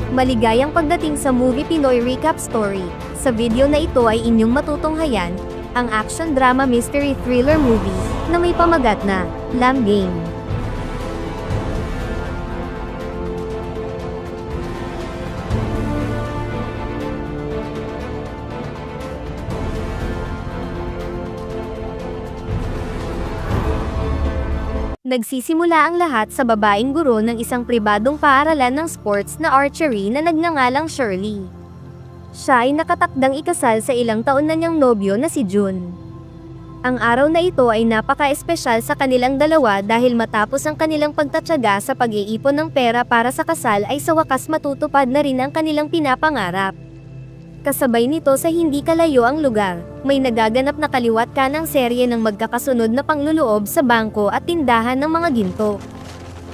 Maligayang pagdating sa Movie Pinoy Recap Story. Sa video na ito ay inyong matutunghayan, ang action drama mystery thriller movie, na may pamagat na, Lamb Game. Nagsisimula ang lahat sa babaeng guro ng isang pribadong paaralan ng sports na archery na nagngangalang Shirley. Siya ay nakatakdang ikasal sa ilang taon na niyang nobyo na si June. Ang araw na ito ay napaka-espesyal sa kanilang dalawa dahil matapos ang kanilang pagtatyaga sa pag-iipon ng pera para sa kasal ay sa wakas matutupad na rin ang kanilang pinapangarap. Kasabay nito sa hindi kalayo ang lugar, may nagaganap na kaliwat kanang serye ng magkakasunod na pangluloob sa bangko at tindahan ng mga ginto.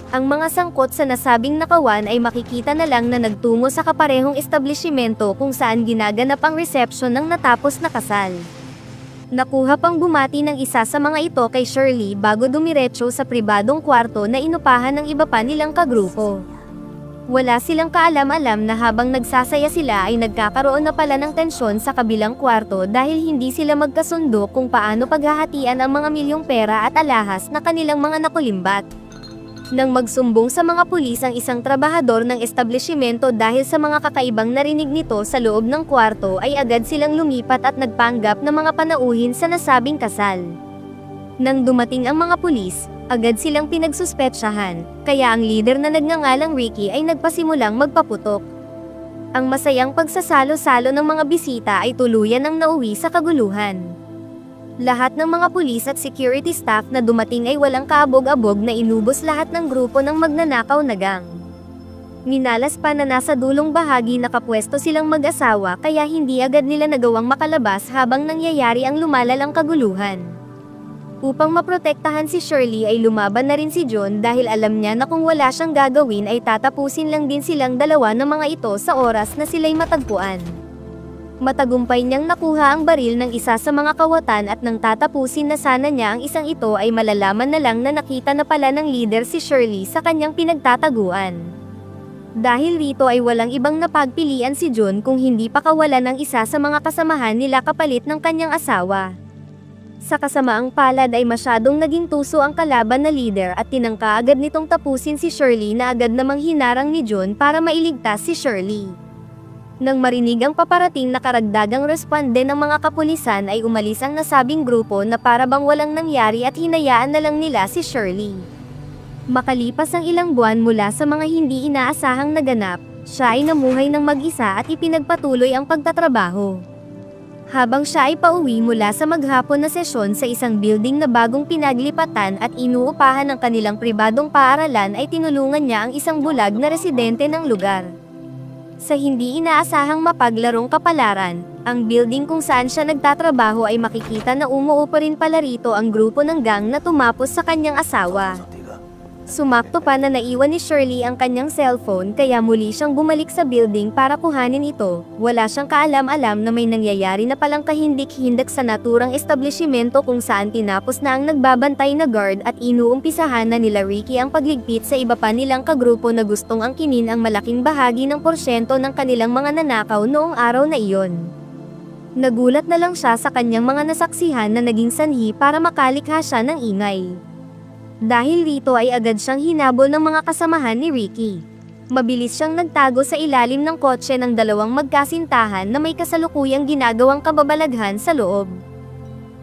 Ang mga sangkot sa nasabing nakawan ay makikita na lang na nagtungo sa kaparehong establishmento kung saan ginaganap ang reception ng natapos na kasal. Nakuha pang bumati ng isa sa mga ito kay Shirley bago dumiretso sa pribadong kwarto na inupahan ng iba pa nilang kagrupo. Wala silang kaalam-alam na habang nagsasaya sila ay nagkakaroon na pala ng tensyon sa kabilang kwarto dahil hindi sila magkasundo kung paano paghahatian ang mga milyong pera at alahas na kanilang mga nakulimbat. Nang magsumbong sa mga pulis ang isang trabahador ng establishmento dahil sa mga kakaibang narinig nito sa loob ng kwarto ay agad silang lumipat at nagpanggap ng mga panauhin sa nasabing kasal. Nang dumating ang mga pulis, agad silang pinagsuspetsyahan, kaya ang leader na nagngangalang Ricky ay nagpasimulang magpaputok. Ang masayang pagsasalo-salo ng mga bisita ay tuluyan ng nauwi sa kaguluhan. Lahat ng mga pulis at security staff na dumating ay walang kaabog-abog na inubos lahat ng grupo ng magnanakaw na gang. Minalas pa na nasa dulong bahagi nakapwesto silang mag-asawa kaya hindi agad nila nagawang makalabas habang nangyayari ang lumalalang kaguluhan. Upang maprotektahan si Shirley ay lumaban na rin si John dahil alam niya na kung wala siyang gagawin ay tatapusin lang din silang dalawa ng mga ito sa oras na sila'y matagpuan. Matagumpay niyang nakuha ang baril ng isa sa mga kawatan at nang tatapusin na sana niya ang isang ito ay malalaman na lang na nakita na pala ng leader si Shirley sa kanyang pinagtataguan. Dahil rito ay walang ibang napagpilian si John kung hindi pa kawalan ng isa sa mga kasamahan nila kapalit ng kanyang asawa. Sa kasamaang palad ay masyadong naging tuso ang kalaban na leader at tinangka agad nitong tapusin si Shirley na agad namang hinarang ni John para mailigtas si Shirley. Nang marinig ang paparating na karagdagang responde ng mga kapulisan ay umalis ang nasabing grupo na para bang walang nangyari at hinayaan na lang nila si Shirley. Makalipas ang ilang buwan mula sa mga hindi inaasahang naganap, siya ay namuhay ng mag-isa at ipinagpatuloy ang pagtatrabaho. Habang siya ay pauwi mula sa maghapon na sesyon sa isang building na bagong pinaglipatan at inuupahan ng kanilang pribadong paaralan ay tinulungan niya ang isang bulag na residente ng lugar. Sa hindi inaasahang mapaglarong kapalaran, ang building kung saan siya nagtatrabaho ay makikita na umuupo rin pala rito ang grupo ng gang na tumapos sa kanyang asawa. Sumakto pa na naiwan ni Shirley ang kanyang cellphone kaya muli siyang bumalik sa building para kuhanin ito. Wala siyang kaalam-alam na may nangyayari na palang kahindik-hindak sa naturang establishmento kung saan tinapos na ang nagbabantay na guard at inuumpisahan na nila Ricky ang pagligpit sa iba pa nilang kagrupo na gustong angkinin ang malaking bahagi ng porsyento ng kanilang mga nanakaw noong araw na iyon. Nagulat na lang siya sa kanyang mga nasaksihan na naging sanhi para makalikha siya ng ingay. Dahil rito ay agad siyang hinabol ng mga kasamahan ni Ricky. Mabilis siyang nagtago sa ilalim ng kotse ng dalawang magkasintahan na may kasalukuyang ginagawang kababalaghan sa loob.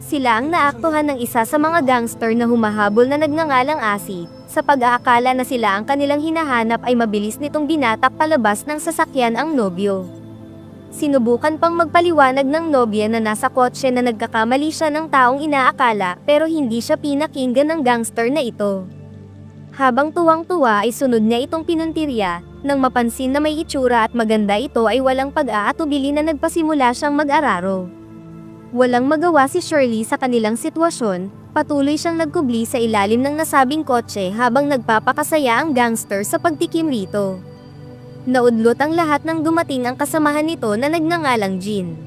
Sila ang naaktuhan ng isa sa mga gangster na humahabol na nagngangalang Asi. Sa pag-aakala na sila ang kanilang hinahanap ay mabilis nitong binatak palabas ng sasakyan ang nobyo. Sinubukan pang magpaliwanag ng nobya na nasa kotse na nagkakamali siya ng taong inaakala pero hindi siya pinakinggan ng gangster na ito. Habang tuwang-tuwa ay sunod niya itong pinuntirya, nang mapansin na may itsura at maganda ito ay walang pag-aatubili na nagpasimula siyang mag-araro. Walang magawa si Shirley sa kanilang sitwasyon, patuloy siyang nagkubli sa ilalim ng nasabing kotse habang nagpapakasaya ang gangster sa pagtikim rito. Naudlot ang lahat nang dumating ang kasamahan nito na nagngangalang Jean.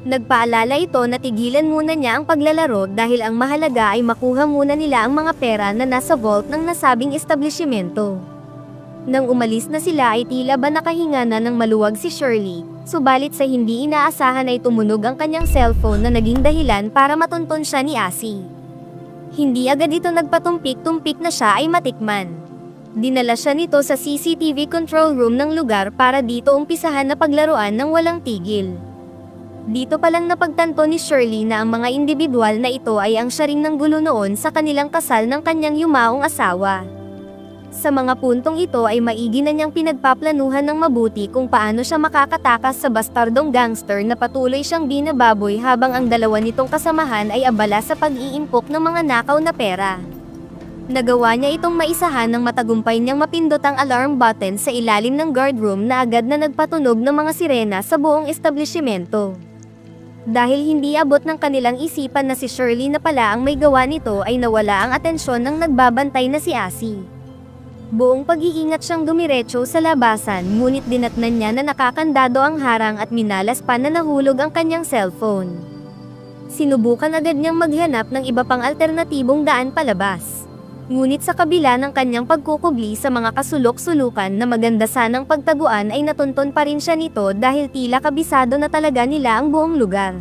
Nagpaalala ito na tigilan muna niya ang paglalaro dahil ang mahalaga ay makuha muna nila ang mga pera na nasa vault ng nasabing establishmento. Nang umalis na sila ay tila ba nakahinga na ng maluwag si Shirley, subalit sa hindi inaasahan ay tumunog ang kanyang cellphone na naging dahilan para matunton siya ni Asi. Hindi agad ito nagpatumpik-tumpik na siya ay matikman. Dinala siya nito sa CCTV control room ng lugar para dito umpisahan na paglaruan ng walang tigil. Dito palang napagtanto ni Shirley na ang mga individual na ito ay ang siya ring nanggulo noon sa kanilang kasal ng kanyang yumaong asawa. Sa mga puntong ito ay maigi na niyang pinagpaplanuhan ng mabuti kung paano siya makakatakas sa bastardong gangster na patuloy siyang binababoy habang ang dalawa nitong kasamahan ay abala sa pag-iimpok ng mga nakaw na pera. Nagawa niya itong maisahan ng matagumpay niyang mapindot ang alarm button sa ilalim ng guard room na agad na nagpatunog ng mga sirena sa buong establishmento. Dahil hindi abot ng kanilang isipan na si Shirley na pala ang may gawa nito ay nawala ang atensyon ng nagbabantay na si Asi. Buong pag-iingat siyang dumiretso sa labasan ngunit dinatnan niya na nakakandado ang harang at minalas pa na nahulog ang kanyang cellphone. Sinubukan agad niyang maghanap ng iba pang alternatibong daan palabas. Ngunit sa kabila ng kanyang pagkukubli sa mga kasulok-sulukan na maganda sanang pagtaguan ay natunton pa rin siya nito dahil tila kabisado na talaga nila ang buong lugar.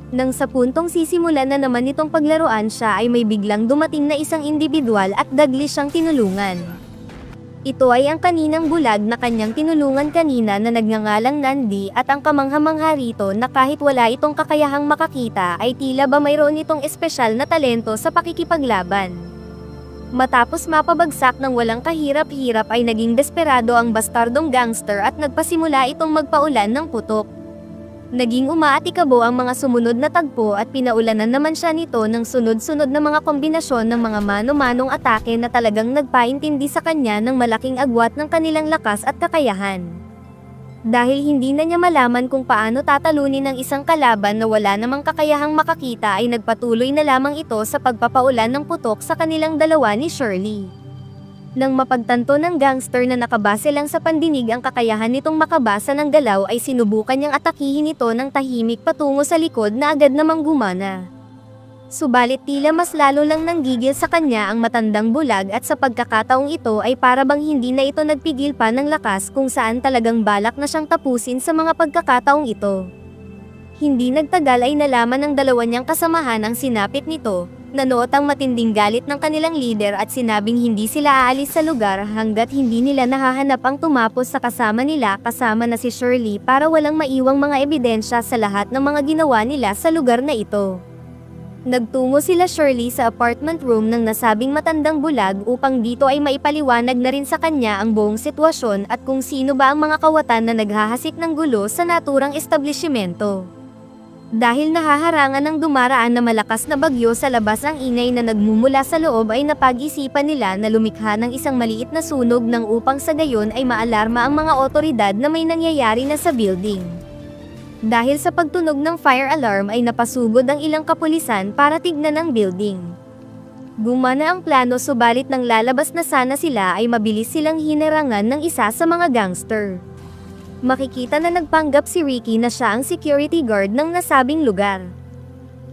Nang sa puntong sisimulan na naman itong paglaruan siya ay may biglang dumating na isang individual at dagli siyang tinulungan. Ito ay ang kaninang bulag na kanyang tinulungan kanina na nagngangalang Nandi at ang kamangha-mangha rito na kahit wala itong kakayahang makakita ay tila ba mayroon itong espesyal na talento sa pakikipaglaban. Matapos mapabagsak ng walang kahirap-hirap ay naging desperado ang bastardong gangster at nagpasimula itong magpaulan ng putok. Naging umaatikabo ang mga sumunod na tagpo at pinaulanan naman siya nito ng sunod-sunod na mga kombinasyon ng mga mano-manong atake na talagang nagpaintindi sa kanya ng malaking agwat ng kanilang lakas at kakayahan. Dahil hindi na niya malaman kung paano tatalunin ang isang kalaban na wala namang kakayahang makakita ay nagpatuloy na lamang ito sa pagpapaulan ng putok sa kanilang dalawa ni Shirley. Nang mapagtanto ng gangster na nakabase lang sa pandinig ang kakayahan nitong makabasa ng galaw ay sinubukan niyang atakihin ito ng tahimik patungo sa likod na agad namang gumana. Subalit tila mas lalo lang nanggigil sa kanya ang matandang bulag at sa pagkakataong ito ay para bang hindi na ito nagpigil pa ng lakas kung saan talagang balak na siyang tapusin sa mga pagkakataong ito. Hindi nagtagal ay nalaman ng dalawa niyang kasamahan ang sinapit nito. Nanuot ang matinding galit ng kanilang leader at sinabing hindi sila aalis sa lugar hanggat hindi nila nahahanap ang tumapos sa kasama nila kasama na si Shirley para walang maiwang mga ebidensya sa lahat ng mga ginawa nila sa lugar na ito. Nagtungo sila Shirley sa apartment room ng nasabing matandang bulag upang dito ay maipaliwanag na rin sa kanya ang buong sitwasyon at kung sino ba ang mga kawatan na naghahasik ng gulo sa naturang establishmento. Dahil nahaharangan ng dumaraan na malakas na bagyo sa labas ang ingay na nagmumula sa loob ay napag-isipan nila na lumikha ng isang maliit na sunog nang upang sa gayon ay maalarma ang mga otoridad na may nangyayari na sa building. Dahil sa pagtunog ng fire alarm ay napasugod ang ilang kapulisan para tignan ang building. Gumana ang plano subalit nang lalabas na sana sila ay mabilis silang hinerangan ng isa sa mga gangster. Makikita na nagpanggap si Ricky na siya ang security guard ng nasabing lugar.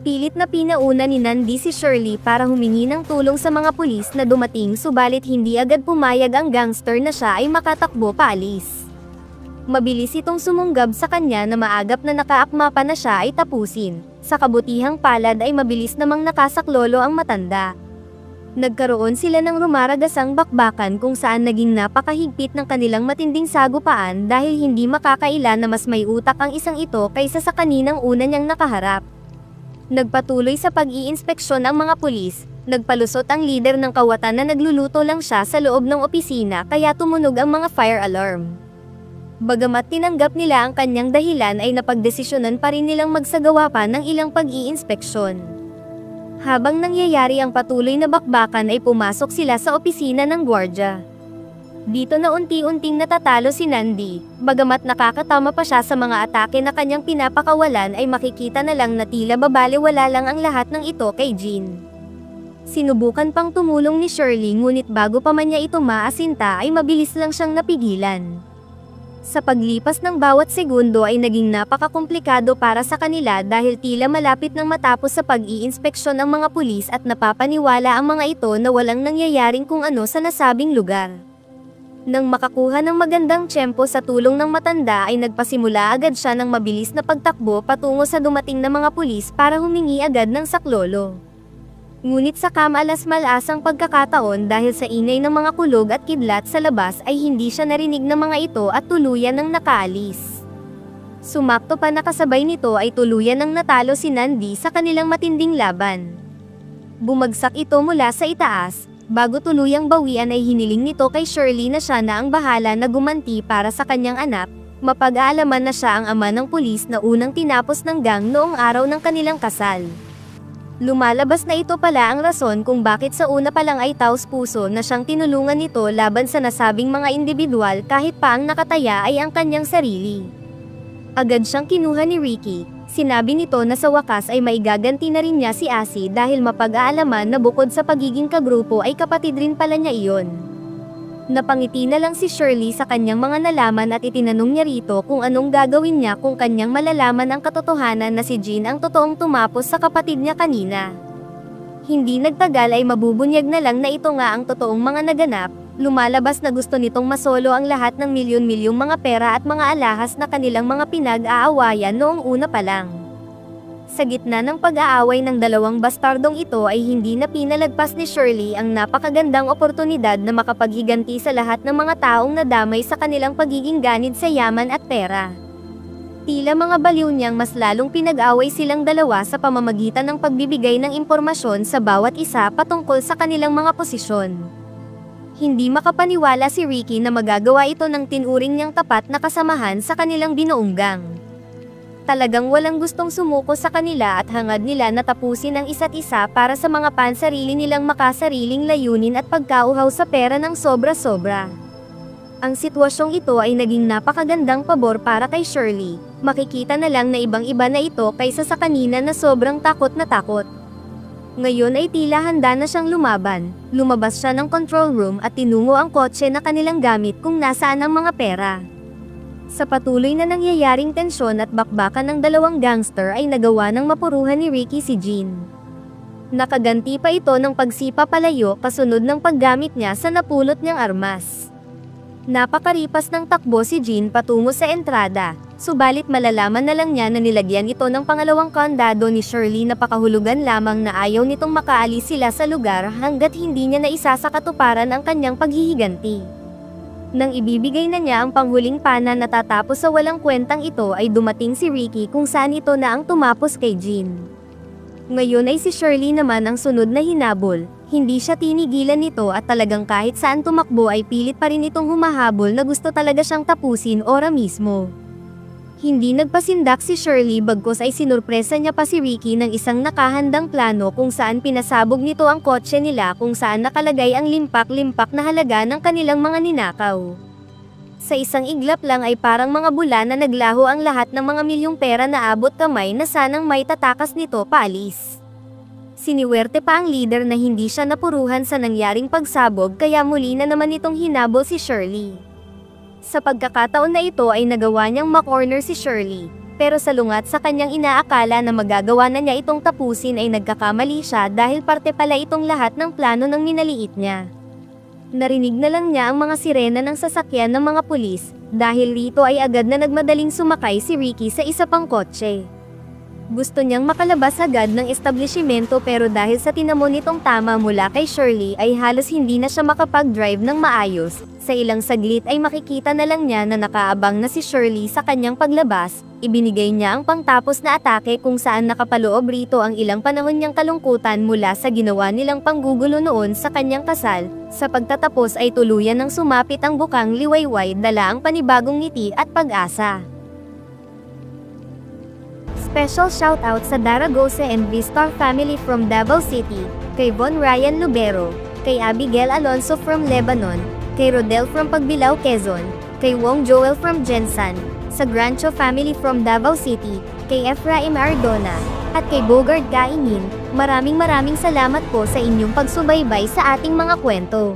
Pilit na pinauna ni Nandi si Shirley para humingi ng tulong sa mga pulis na dumating subalit hindi agad pumayag ang gangster na siya ay makatakbo paalis. Mabilis itong sumunggab sa kanya na maagap na nakaakma pa na siya ay tapusin. Sa kabutihang palad ay mabilis namang nakasaklolo ang matanda. Nagkaroon sila ng rumaragasang bakbakan kung saan naging napakahigpit ng kanilang matinding sagupaan dahil hindi makakaila na mas may utak ang isang ito kaysa sa kaninang una niyang nakaharap. Nagpatuloy sa pag-iinspeksyon ang mga pulis, nagpalusot ang lider ng kawatan na nagluluto lang siya sa loob ng opisina kaya tumunog ang mga fire alarm. Bagamat tinanggap nila ang kanyang dahilan ay napagdesisyonan pa rin nilang magsagawa pa ng ilang pag-iinspeksyon. Habang nangyayari ang patuloy na bakbakan ay pumasok sila sa opisina ng gwardya. Dito na unti-unting natatalo si Nandi, bagamat nakakatama pa siya sa mga atake na kanyang pinapakawalan ay makikita na lang na tila babaliwala lang ang lahat ng ito kay Jean. Sinubukan pang tumulong ni Shirley ngunit bago pa man niya ito maasinta ay mabilis lang siyang napigilan. Sa paglipas ng bawat segundo ay naging napakakomplikado para sa kanila dahil tila malapit nang matapos sa pag-iinspeksyon ang mga pulis at napapaniwala ang mga ito na walang nangyayaring kung ano sa nasabing lugar. Nang makakuha ng magandang tiyempo sa tulong ng matanda ay nagpasimula agad siya ng mabilis na pagtakbo patungo sa dumating na mga pulis para humingi agad ng saklolo. Ngunit sa kamalas-malasang pagkakataon dahil sa ingay ng mga kulog at kidlat sa labas ay hindi siya narinig ng mga ito at tuluyan ng nakaalis. Sumakto pa nakasabay nito ay tuluyan ng natalo si Nandi sa kanilang matinding laban. Bumagsak ito mula sa itaas. Bago tuluyang bawian ay hiniling nito kay Shirley na siya na ang bahala na gumanti para sa kanyang anak, mapag-aalaman na siya ang ama ng pulis na unang tinapos ng gang noong araw ng kanilang kasal. Lumalabas na ito pala ang rason kung bakit sa una pa lang ay taos-puso na siyang tinulungan nito laban sa nasabing mga individual kahit pa ang nakataya ay ang kanyang sarili. Agad siyang kinuha ni Ricky. Sinabi nito na sa wakas ay maigaganti na rin niya si Asi dahil mapag-aalaman na bukod sa pagiging kagrupo ay kapatid rin pala niya iyon. Napangiti na lang si Shirley sa kanyang mga nalaman at itinanong niya rito kung anong gagawin niya kung kanyang malalaman ang katotohanan na si Jean ang totoong tumapos sa kapatid niya kanina. Hindi nagtagal ay mabubunyag na lang na ito nga ang totoong mga naganap. Lumalabas na gusto nitong masolo ang lahat ng milyon-milyong mga pera at mga alahas na kanilang mga pinag-aawayan noong una pa lang. Sa gitna ng pag-aaway ng dalawang bastardong ito ay hindi na pinalagpas ni Shirley ang napakagandang oportunidad na makapaghiganti sa lahat ng mga taong nadamay sa kanilang pagiging ganid sa yaman at pera. Tila mga baliw niyang mas lalong pinag-away silang dalawa sa pamamagitan ng pagbibigay ng impormasyon sa bawat isa patungkol sa kanilang mga posisyon. Hindi makapaniwala si Ricky na magagawa ito ng tinuring niyang tapat na kasamahan sa kanilang binuong gang. Talagang walang gustong sumuko sa kanila at hangad nila na tapusin ang isa't isa para sa mga pansarili nilang makasariling layunin at pagkauhaw sa pera ng sobra-sobra. Ang sitwasyong ito ay naging napakagandang pabor para kay Shirley. Makikita na lang na ibang-iba na ito kaysa sa kanina na sobrang takot na takot. Ngayon ay tila handa na siyang lumaban. Lumabas siya ng control room at tinungo ang kotse na kanilang gamit kung nasaan ang mga pera. Sa patuloy na nangyayaring tensyon at bakbakan ng dalawang gangster ay nagawa ng mapuruhan ni Ricky si Jean. Nakaganti pa ito ng pagsipa palayo kasunod ng paggamit niya sa napulot niyang armas. Napakaripas ng takbo si Jean patungo sa entrada, subalit malalaman na lang niya na nilagyan ito ng pangalawang kandado ni Shirley na pakahulugan lamang na ayaw nitong makaalis sila sa lugar hanggat hindi niya naisa sa katuparan ang kanyang paghihiganti. Nang ibibigay na niya ang panghuling pana na tatapos sa walang kwentang ito ay dumating si Ricky kung saan ito na ang tumapos kay Jean. Ngayon ay si Shirley naman ang sunod na hinabol. Hindi siya tinigilan nito at talagang kahit saan tumakbo ay pilit pa rin itong humahabol na gusto talaga siyang tapusin ora mismo. Hindi nagpasindak si Shirley bagkus ay sinurpresa niya pa si Ricky ng isang nakahandang plano kung saan pinasabog nito ang kotse nila kung saan nakalagay ang limpak-limpak na halaga ng kanilang mga ninakaw. Sa isang iglap lang ay parang mga bula na naglaho ang lahat ng mga milyong pera na abot kamay na sanang may tatakas nito paalis. Siniwerte pa ang leader na hindi siya napuruhan sa nangyaring pagsabog kaya muli na naman itong hinabol si Shirley. Sa pagkakataon na ito ay nagawa niyang makorner si Shirley, pero salungat sa kanyang inaakala na magagawa na niya itong tapusin ay nagkakamali siya dahil parte pala itong lahat ng plano ng minaliit niya. Narinig na lang niya ang mga sirena ng sasakyan ng mga pulis, dahil rito ay agad na nagmadaling sumakay si Ricky sa isa pang kotse. Gusto niyang makalabas agad ng establishmento pero dahil sa tinamo nitong tama mula kay Shirley ay halos hindi na siya makapag-drive ng maayos. Sa ilang saglit ay makikita na lang niya na nakaabang na si Shirley sa kanyang paglabas. Ibinigay niya ang pangtapos na atake kung saan nakapaloob rito ang ilang panahon niyang kalungkutan mula sa ginawa nilang panggugulo noon sa kanyang kasal. Sa pagtatapos ay tuluyan ng sumapit ang bukang liwayway dala ang panibagong ngiti at pag-asa. Special shoutout sa Daragosa and Vistar family from Davao City, kay Von Ryan Lubero, kay Abigail Alonso from Lebanon, kay Rodel from Pagbilao, Quezon, kay Wong Joel from Jensan, sa Grancho family from Davao City, kay Ephraim Ardona, at kay Bogard Kaingin. Maraming salamat po sa inyong pagsubaybay sa ating mga kwento.